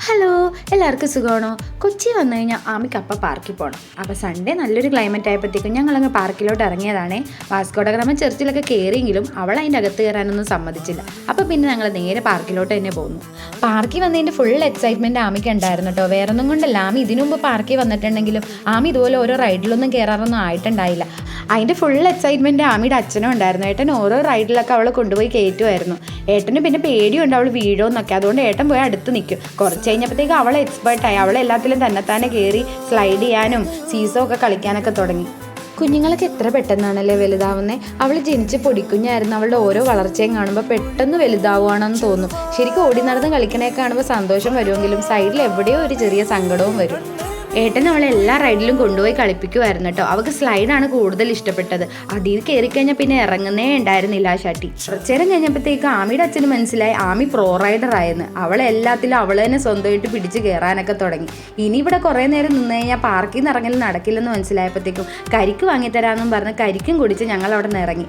Hello, എല്ലാവർക്കും സുഖമാണോ? കൊച്ചി വന്നു കഴിഞ്ഞാൽ ആമിക്ക് അപ്പം പാർക്കിൽ പോകണം. അപ്പോൾ സൺഡേ നല്ലൊരു ക്ലൈമറ്റ് ആയപ്പോഴത്തേക്കും ഞങ്ങളങ്ങ് പാർക്കിലോട്ട് ഇറങ്ങിയതാണേ. വാസ്കോഡഗാമ ചർച്ചിലൊക്കെ കയറിയെങ്കിലും അവൾ അതിൻ്റെ അകത്ത് കയറാനൊന്നും സമ്മതിച്ചില്ല. അപ്പോൾ പിന്നെ ഞങ്ങൾ നേരെ പാർക്കിലോട്ട് തന്നെ പോകുന്നു. പാർക്കിൽ വന്നതിൻ്റെ ഫുൾ എക്സൈറ്റ്മെൻറ്റ് ആമിക്ക് ഉണ്ടായിരുന്നു കേട്ടോ. വേറൊന്നും കൊണ്ടല്ല, ആമി ഇതിനു മുമ്പ് പാർക്കിൽ വന്നിട്ടുണ്ടെങ്കിലും ആമി ഇതുപോലെ ഓരോ റൈഡിലൊന്നും കയറാറൊന്നും ആയിട്ടുണ്ടായില്ല. അതിൻ്റെ ഫുൾ എക്സൈറ്റ്മെൻറ്റ് ആമിയുടെ അച്ഛനും ഉണ്ടായിരുന്നു. ഏട്ടൻ ഓരോ റൈഡിലൊക്കെ അവളെ കൊണ്ടുപോയി കയറ്റുമായിരുന്നു. ഏട്ടന് പിന്നെ പേടിയുണ്ട് അവൾ വീഴുമെന്നൊക്കെ. അതുകൊണ്ട് ഏട്ടൻ പോയി അടുത്ത് നിൽക്കും. കുറച്ച് കഴിഞ്ഞപ്പോഴത്തേക്ക് അവൾ എക്സ്പേർട്ടായി. അവളെല്ലാത്തിലും തന്നെത്താനെ കയറി സ്ലൈഡ് ചെയ്യാനും സീസോ ഒക്കെ കളിക്കാനൊക്കെ തുടങ്ങി. കുഞ്ഞുങ്ങളൊക്കെ എത്ര പെട്ടെന്നാണല്ലേ വലുതാവുന്നത്. അവൾ ജനിച്ച് പൊടിക്കുഞ്ഞായിരുന്നു. അവളുടെ ഓരോ വളർച്ചയും കാണുമ്പോൾ പെട്ടെന്ന് വലുതാവുകയാണെന്ന് തോന്നും. ശരിക്കും ഓടി നടന്ന് കളിക്കണേക്കെ കാണുമ്പോൾ സന്തോഷം വരുമെങ്കിലും സൈഡിൽ എവിടെയോ ഒരു ചെറിയ സങ്കടവും വരും. ഏട്ടൻ അവളെ എല്ലാ റൈഡിലും കൊണ്ടുപോയി കളിപ്പിക്കുമായിരുന്നു കേട്ടോ. അവൾക്ക് സ്ലൈഡാണ് കൂടുതൽ ഇഷ്ടപ്പെട്ടത്. അതിൽ കയറിക്കഴിഞ്ഞാൽ പിന്നെ ഇറങ്ങുന്നേ ഉണ്ടായിരുന്നില്ല ആ ഷട്ടി. കുറച്ചു നേരം കഴിഞ്ഞപ്പോഴത്തേക്ക് ആമിയുടെ അച്ഛന് മനസ്സിലായി ആമി പ്രോ റൈഡർ ആയെന്ന്. അവളെ എല്ലാത്തിലും അവൾ തന്നെ സ്വന്തമായിട്ട് പിടിച്ച് കയറാനൊക്കെ തുടങ്ങി. ഇനി ഇവിടെ കുറേ നേരം നിന്ന് കഴിഞ്ഞാൽ പാർക്കിൽ നിന്ന് ഇറങ്ങൽ നടക്കില്ലെന്ന് മനസ്സിലായപ്പോഴത്തേക്കും കരിക്ക് വാങ്ങിത്തരാമെന്നും പറഞ്ഞ് കരിക്കും കുടിച്ച് ഞങ്ങൾ അവിടെ നിന്ന് ഇറങ്ങി.